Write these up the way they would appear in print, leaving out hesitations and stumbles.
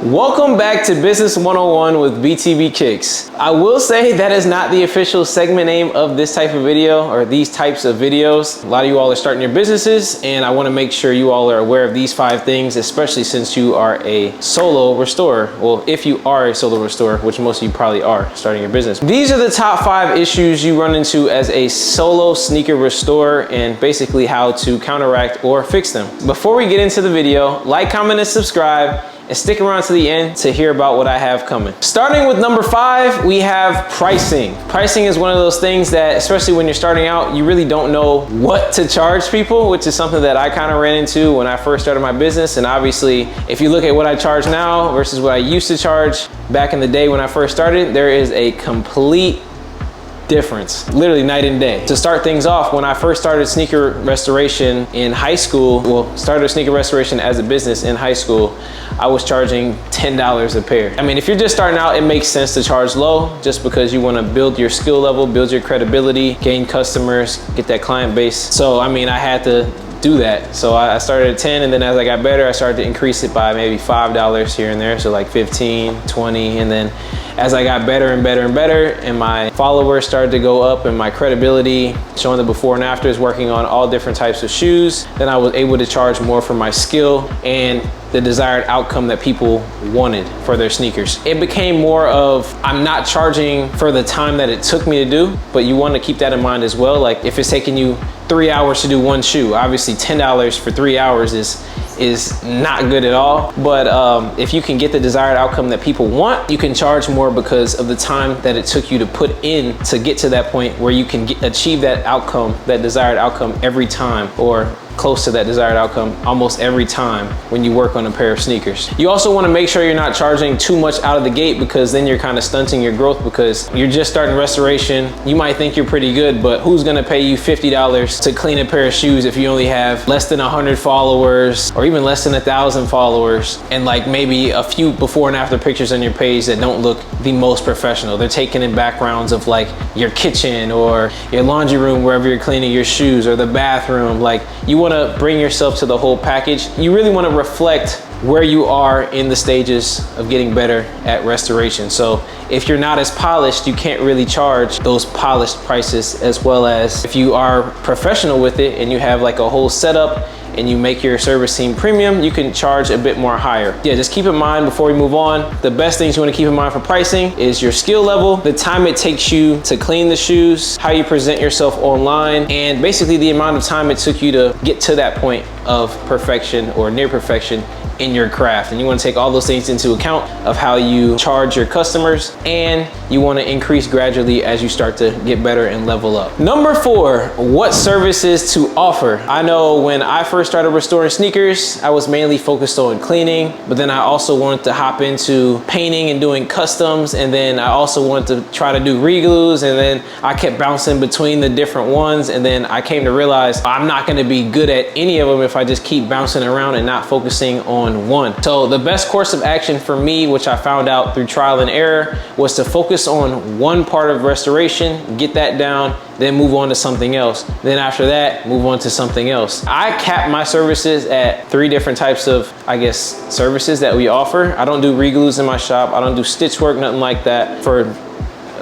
Welcome back to Business 101 with BTB Kicks. I will say that is not the official segment name of this type of video or these types of videos. A lot of you all are starting your businesses, and I want to make sure you all are aware of these 5 things, especially since you are a solo restorer. Well, if you are a solo restorer, which most of you probably are starting your business. These are the top 5 issues you run into as a solo sneaker restorer and basically how to counteract or fix them. Before we get into the video, like, comment, and subscribe, and stick around to the end to hear about what I have coming. Starting with number 5, we have pricing. Pricing is one of those things that, especially when you're starting out, you really don't know what to charge people, which is something that I kind of ran into when I first started my business. And obviously, if you look at what I charge now versus what I used to charge back in the day when I first started, there is a complete difference, literally night and day. To start things off, when I first started sneaker restoration in high school, started sneaker restoration as a business in high school, I was charging $10 a pair. I mean, if you're just starting out, it makes sense to charge low just because you want to build your skill level, build your credibility, gain customers, get that client base. So, I mean, I had to do that. So I started at 10, and then as I got better, I started to increase it by maybe $5 here and there. So like 15, 20, and then as I got better and better and better, and my followers started to go up and my credibility, showing the before and afters, working on all different types of shoes, then I was able to charge more for my skill and the desired outcome that people wanted for their sneakers. It became more of, I'm not charging for the time that it took me to do, but you want to keep that in mind as well. Like if it's taking you 3 hours to do one shoe, obviously $10 for 3 hours is not good at all. But if you can get the desired outcome that people want, you can charge more because of the time that it took you to put in to get to that point where you can achieve that outcome, that desired outcome every time, or close to that desired outcome almost every time when you work on a pair of sneakers. You also want to make sure you're not charging too much out of the gate, because then you're kind of stunting your growth, because you're just starting restoration. You might think you're pretty good, but who's going to pay you $50 to clean a pair of shoes if you only have less than 100 followers or even less than 1,000 followers, and like maybe a few before and after pictures on your page that don't look the most professional? They're taking in backgrounds of like your kitchen or your laundry room wherever you're cleaning your shoes, or the bathroom. Like, you want to bring yourself to the whole package. You really want to reflect where you are in the stages of getting better at restoration. So if you're not as polished, you can't really charge those polished prices, as well as if you are professional with it and you have like a whole setup and you make your service seem premium, you can charge a bit more higher. Yeah, just keep in mind before we move on, the best things you want to keep in mind for pricing is your skill level, the time it takes you to clean the shoes, how you present yourself online, and basically the amount of time it took you to get to that point of perfection or near perfection in your craft. And you want to take all those things into account of how you charge your customers, and you want to increase gradually as you start to get better and level up. Number 4, what services to offer. I know when I first started restoring sneakers, I was mainly focused on cleaning, but then I also wanted to hop into painting and doing customs, and then I also wanted to try to do re-glues, and then I kept bouncing between the different ones, and then I came to realize I'm not going to be good at any of them if I just keep bouncing around and not focusing on one. So the best course of action for me, which I found out through trial and error, was to focus on one part of restoration, get that down, then move on to something else. Then after that, move on to something else. I cap my services at 3 different types of, I guess, services that we offer. I don't do re-glues in my shop. I don't do stitch work, nothing like that, for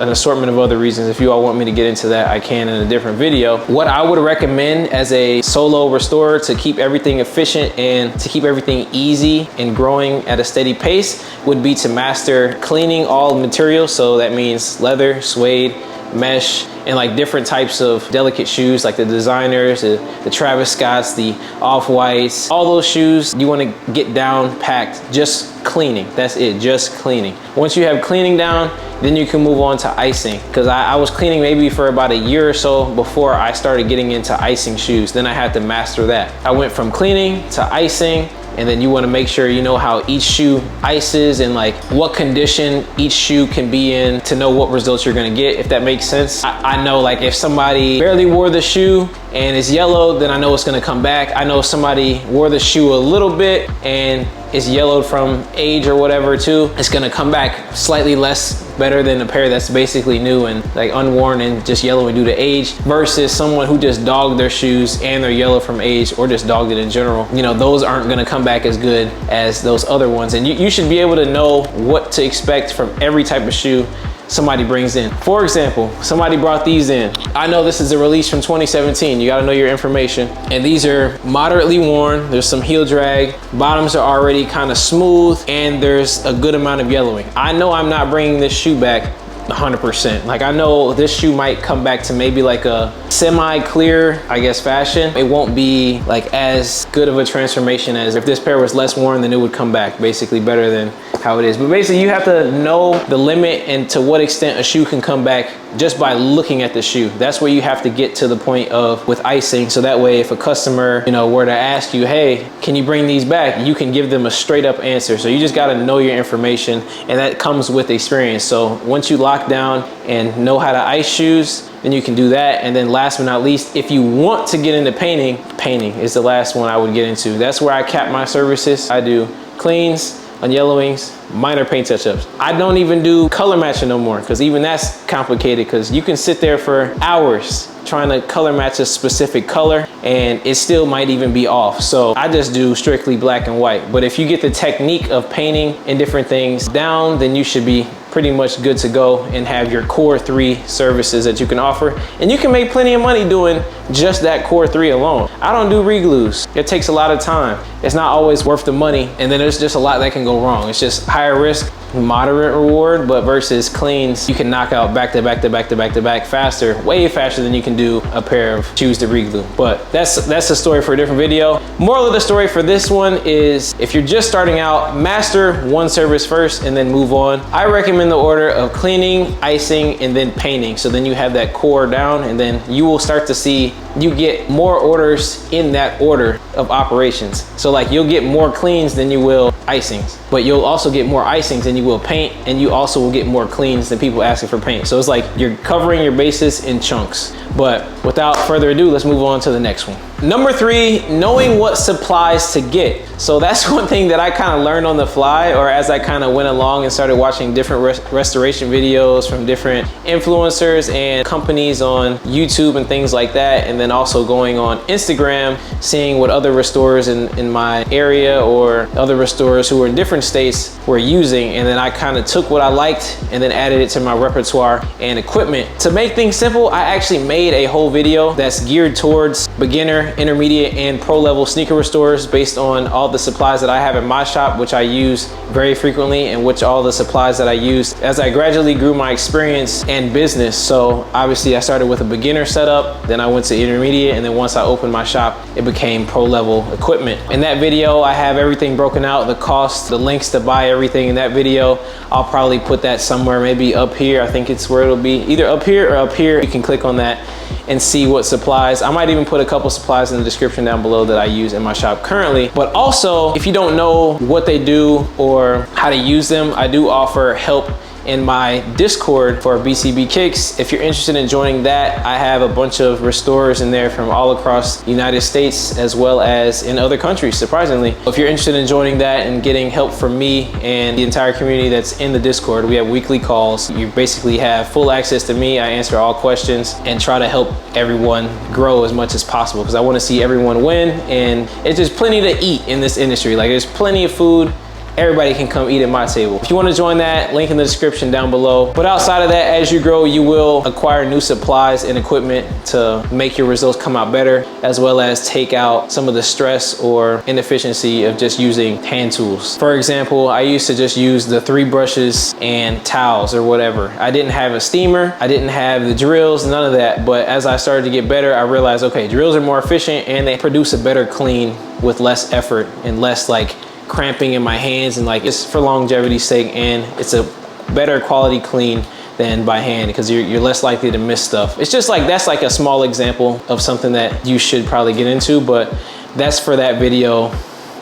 an assortment of other reasons. If you all want me to get into that, I can in a different video. What I would recommend as a solo restorer to keep everything efficient and to keep everything easy and growing at a steady pace would be to master cleaning all materials. So that means leather, suede, mesh, and like different types of delicate shoes, like the designers, the Travis Scotts, the Off-Whites, all those shoes. You want to get down packed, just cleaning. That's it, just cleaning. Once you have cleaning down, then you can move on to icing. Because I was cleaning maybe for about a year or so before I started getting into icing shoes. Then I had to master that. I went from cleaning to icing, and then you want to make sure you know how each shoe ices and like what condition each shoe can be in to know what results you're going to get, if that makes sense. I know, like, if somebody barely wore the shoe and it's yellow, then I know it's going to come back. I know if somebody wore the shoe a little bit and is yellowed from age or whatever too, it's gonna come back slightly less better than a pair that's basically new and like unworn and just yellowing due to age, versus someone who just dogged their shoes and they're yellow from age or just dogged it in general. You know, those aren't gonna come back as good as those other ones. And you should be able to know what to expect from every type of shoe somebody brings in. For example, somebody brought these in. I know this is a release from 2017. You gotta know your information. And these are moderately worn. There's some heel drag. Bottoms are already kind of smooth and there's a good amount of yellowing. I know I'm not bringing this shoe back 100%. Like I know this shoe might come back to maybe like a semi-clear, I guess, fashion. It won't be like as good of a transformation as if this pair was less worn, then it would come back basically better than how it is. But basically you have to know the limit and to what extent a shoe can come back just by looking at the shoe. That's where you have to get to the point of with icing. So that way if a customer, you know, were to ask you, hey, can you bring these back? You can give them a straight up answer. So you just got to know your information, and that comes with experience. So once you lock down and know how to ice shoes, then you can do that. And then last but not least, if you want to get into painting, painting is the last one I would get into. That's where I cap my services. I do cleans, unyellowings, minor paint touch-ups. I don't even do color matching no more, because even that's complicated, because you can sit there for hours trying to color match a specific color and it still might even be off. So I just do strictly black and white. But if you get the technique of painting and different things down, then you should be pretty much good to go and have your core 3 services that you can offer. And you can make plenty of money doing just that core 3 alone. I don't do re-glues. It takes a lot of time. It's not always worth the money. And then there's just a lot that can go wrong. It's just higher risk, moderate reward, but versus cleans, you can knock out back to back to back to back to back faster, way faster than you can do a pair of shoes to re-glue. But that's a story for a different video. Moral of the story for this one is, if you're just starting out, master one service first and then move on. I recommend the order of cleaning, icing, and then painting. So then you have that core down, and then you will start to see you get more orders in that order of operations. So like you'll get more cleans than you will icings, but you'll also get more icings than you will paint, and you also will get more cleans than people asking for paint. So it's like you're covering your bases in chunks. But without further ado, let's move on to the next one. Number 3, knowing what supplies to get. So that's one thing that I kind of learned on the fly, or as I kind of went along and started watching different restoration videos from different influencers and companies on YouTube and things like that. And then also going on Instagram, seeing what other restorers in my area or other restorers who were in different states were using. And then I kind of took what I liked and then added it to my repertoire and equipment. To make things simple, I actually made a whole video that's geared towards beginner, intermediate, and pro level sneaker restorers based on all the supplies that I have in my shop, which I use very frequently, and which all the supplies that I used as I gradually grew my experience and business. So obviously I started with a beginner setup, then I went to intermediate, and then once I opened my shop, it became pro level equipment. In that video, I have everything broken out, the cost, the links to buy everything in that video. I'll probably put that somewhere, maybe up here. I think it's where it'll be, either up here or up here. You can click on that and see what supplies. I might even put a couple supplies in the description down below that I use in my shop currently. But also, if you don't know what they do or how to use them, I do offer help in my Discord for BTB Kicks. If you're interested in joining that, I have a bunch of restorers in there from all across the United States as well as in other countries, surprisingly. If you're interested in joining that and getting help from me and the entire community that's in the Discord, we have weekly calls. You basically have full access to me. I answer all questions and try to help everyone grow as much as possible, because I want to see everyone win. And it's just plenty to eat in this industry. Like, there's plenty of food. Everybody can come eat at my table. If you want to join that, link in the description down below. But outside of that, as you grow, you will acquire new supplies and equipment to make your results come out better, as well as take out some of the stress or inefficiency of just using hand tools. For example, I used to just use the 3 brushes and towels or whatever. I didn't have a steamer, I didn't have the drills, none of that. But as I started to get better, I realized, okay, drills are more efficient and they produce a better clean with less effort and less like cramping in my hands, and like it's for longevity's sake, and it's a better quality clean than by hand because you're less likely to miss stuff. It's just like, that's like a small example of something that you should probably get into, but that's for that video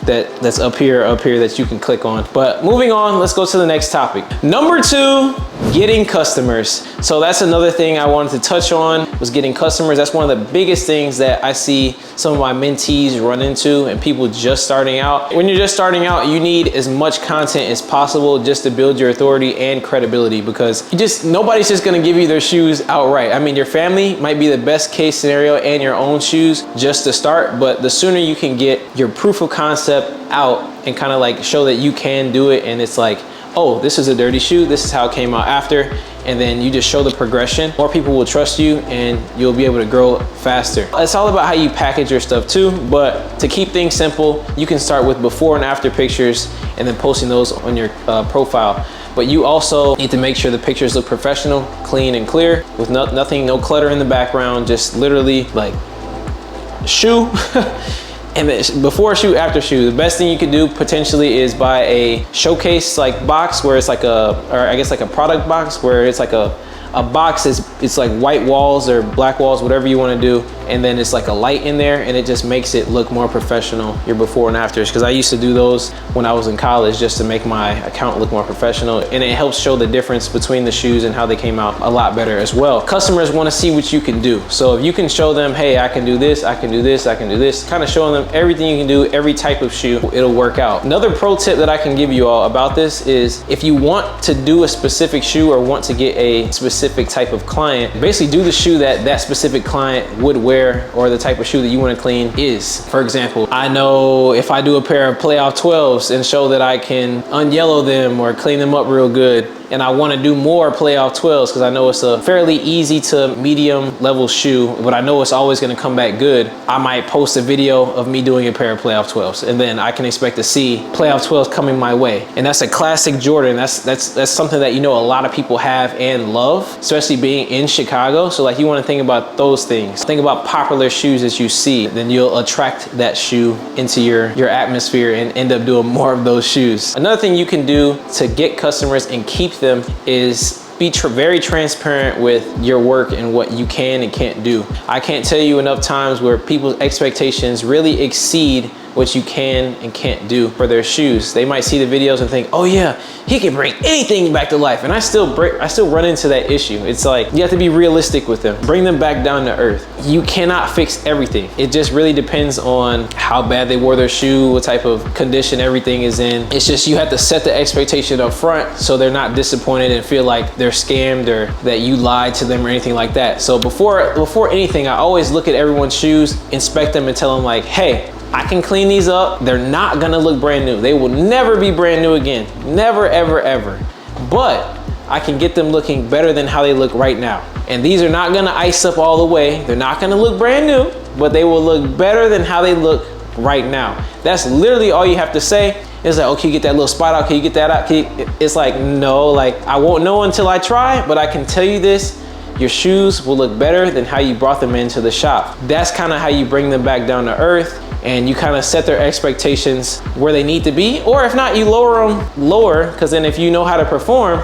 that's up here that you can click on. But moving on, let's go to the next topic. Number 2, Getting customers. So that's another thing I wanted to touch on, was getting customers. That's one of the biggest things that I see some of my mentees run into and people just starting out. When you're just starting out, you need as much content as possible just to build your authority and credibility, because nobody's just gonna give you their shoes outright. I mean, your family might be the best case scenario and your own shoes just to start, but the sooner you can get your proof of concept out and kind of like show that you can do it, and it's like, oh, this is a dirty shoe, this is how it came out after, and then you just show the progression, more people will trust you and you'll be able to grow faster. It's all about how you package your stuff too, but to keep things simple, you can start with before and after pictures and then posting those on your profile. But you also need to make sure the pictures look professional, clean and clear, with nothing, no clutter in the background, just literally like shoe. And then before shoe, after shoe, the best thing you could do potentially is buy a showcase like box where it's like or I guess like a product box where it's like a box it's like white walls or black walls, whatever you want to do, and then it's like a light in there and it just makes it look more professional, your before and afters, because I used to do those when I was in college just to make my account look more professional, and it helps show the difference between the shoes and how they came out a lot better as well. Customers want to see what you can do, so if you can show them, hey, I can do this, I can do this, I can do this, kind of showing them everything you can do, every type of shoe, it'll work out. Another pro tip that I can give you all about this is, if you want to do a specific shoe or want to get a specific type of client, basically do the shoe that that specific client would wear, or the type of shoe that you want to clean is. For example, I know if I do a pair of playoff 12s and show that I can unyellow them or clean them up real good, and I want to do more playoff 12s because I know it's a fairly easy to medium level shoe, but I know it's always going to come back good, I might post a video of me doing a pair of playoff 12s, and then I can expect to see playoff 12s coming my way. And that's a classic Jordan. That's something that you know a lot of people have and love, especially being in Chicago. So like, you want to think about those things. Think about popular shoes that you see, then you'll attract that shoe into your atmosphere and end up doing more of those shoes. Another thing you can do to get customers and keep them is be very transparent with your work and what you can and can't do. I can't tell you enough times where people's expectations really exceed what you can and can't do for their shoes. They might see the videos and think, oh yeah, he can bring anything back to life. And I still run into that issue. It's like, you have to be realistic with them. Bring them back down to earth. You cannot fix everything. It just really depends on how bad they wore their shoe, what type of condition everything is in. It's just, you have to set the expectation up front so they're not disappointed and feel like they're scammed or that you lied to them or anything like that. So before anything, I always look at everyone's shoes, inspect them, and tell them like, hey, I can clean these up. They're not gonna look brand new. They will never be brand new again. Never, ever, ever. But I can get them looking better than how they look right now. And these are not gonna ice up all the way. They're not gonna look brand new, but they will look better than how they look right now. That's literally all you have to say. It's like, okay, you get that little spot out, can you get that out? It's like, no, like, I won't know until I try, but I can tell you this, your shoes will look better than how you brought them into the shop. That's kind of how you bring them back down to earth, and you kind of set their expectations where they need to be, or if not, you lower them lower, because then if you know how to perform,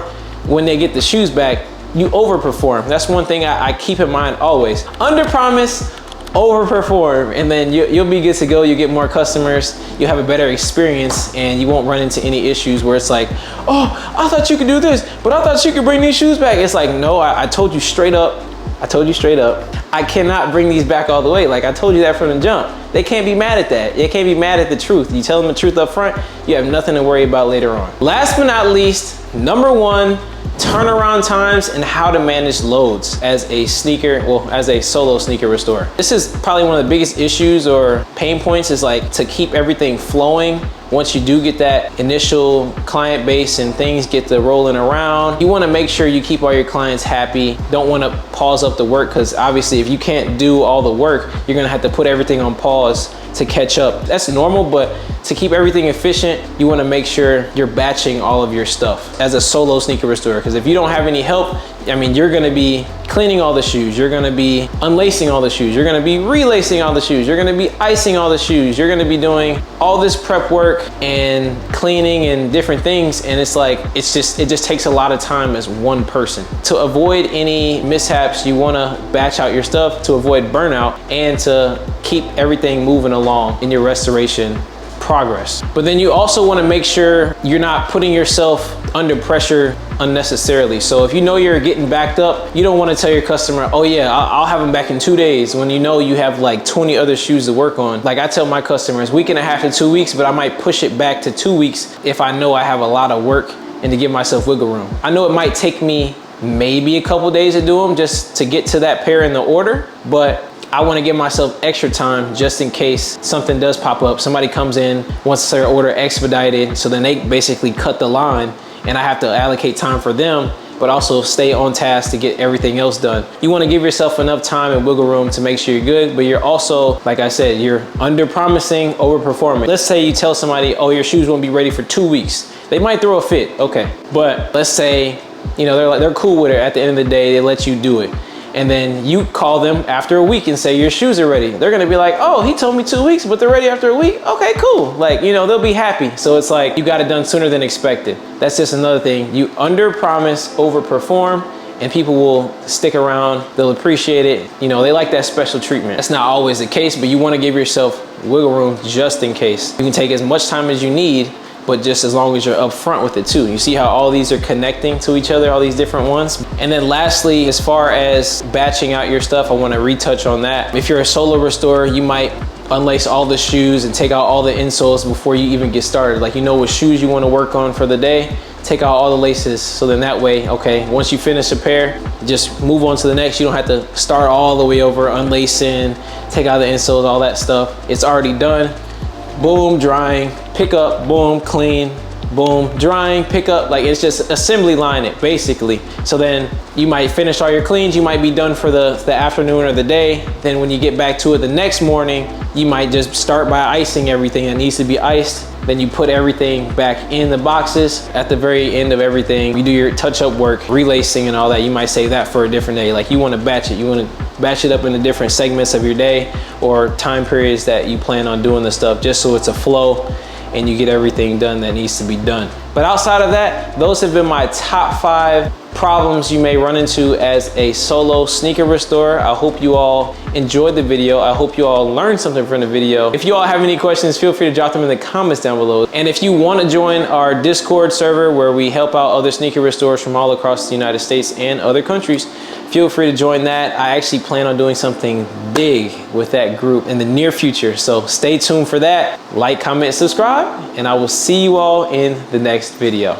when they get the shoes back, you overperform. That's one thing I keep in mind always. Under promise, overperform, and then you'll be good to go. You'll get more customers, you'll have a better experience, and you won't run into any issues where it's like, oh, I thought you could do this, but I thought you could bring these shoes back. It's like, no, I told you straight up. I told you straight up, I cannot bring these back all the way. Like, I told you that from the jump. They can't be mad at that. They can't be mad at the truth. You tell them the truth up front, you have nothing to worry about later on. Last but not least, number one, turnaround times and how to manage loads as a sneaker, well, as a solo sneaker restorer. This is probably one of the biggest issues or pain points, is like to keep everything flowing. Once you do get that initial client base and things get to rolling around, you want to make sure you keep all your clients happy. Don't want to pause up the work, because obviously if you can't do all the work, you're going to have to put everything on pause to catch up. That's normal, but to keep everything efficient, you want to make sure you're batching all of your stuff as a solo sneaker restorer, because if you don't have any help, I mean, you're going to be cleaning all the shoes, you're going to be unlacing all the shoes, you're going to be relacing all the shoes, you're going to be icing all the shoes, you're going to be doing all this prep work and cleaning and different things, and it's like, it just takes a lot of time as one person. To avoid any mishaps, you want to batch out your stuff to avoid burnout and to keep everything moving along in your restoration progress. But then you also want to make sure you're not putting yourself under pressure unnecessarily. So if you know you're getting backed up, you don't want to tell your customer, oh yeah, I'll have them back in 2 days, when you know you have like 20 other shoes to work on. Like I tell my customers, week and a half to 2 weeks, but I might push it back to 2 weeks if I know I have a lot of work and to give myself wiggle room. I know it might take me maybe a couple days to do them just to get to that pair in the order, but I want to give myself extra time just in case something does pop up. Somebody comes in, wants their order expedited, so then they basically cut the line and I have to allocate time for them, but also stay on task to get everything else done. You want to give yourself enough time and wiggle room to make sure you're good, but you're also, like I said, you're under promising, over performing. Let's say you tell somebody, oh, your shoes won't be ready for 2 weeks. They might throw a fit, okay. But let's say, you know, they're cool with it. At the end of the day, they let you do it. And then you call them after a week and say your shoes are ready. They're gonna be like, oh, he told me 2 weeks, but they're ready after a week? Okay, cool. Like, you know, they'll be happy. So it's like, you got it done sooner than expected. That's just another thing. You under promise, over perform, and people will stick around. They'll appreciate it. You know, they like that special treatment. That's not always the case, but you wanna give yourself wiggle room just in case. You can take as much time as you need, but just as long as you're upfront with it too. You see how all these are connecting to each other, all these different ones? And then lastly, as far as batching out your stuff, I wanna retouch on that. If you're a solo restorer, you might unlace all the shoes and take out all the insoles before you even get started. Like, you know what shoes you wanna work on for the day, take out all the laces, so then that way, okay, once you finish a pair, just move on to the next. You don't have to start all the way over, unlacing, take out the insoles, all that stuff. It's already done. Boom, drying, pick up, boom, clean, boom, drying, pick up. Like, it's just assembly line it basically. So then you might finish all your cleans, you might be done for the afternoon or the day. Then when you get back to it the next morning, you might just start by icing everything that needs to be iced. Then you put everything back in the boxes. At the very end of everything, you do your touch-up work, relacing and all that. You might save that for a different day. Like, you wanna batch it. You wanna batch it up into different segments of your day or time periods that you plan on doing the stuff, just so it's a flow and you get everything done that needs to be done. But outside of that, those have been my top 5 problems you may run into as a solo sneaker restorer. I hope you all enjoyed the video. I hope you all learned something from the video. If you all have any questions, feel free to drop them in the comments down below. And if you want to join our Discord server where we help out other sneaker restorers from all across the United States and other countries, feel free to join that. I actually plan on doing something big with that group in the near future. So stay tuned for that. Like, comment, subscribe, and I will see you all in the next video.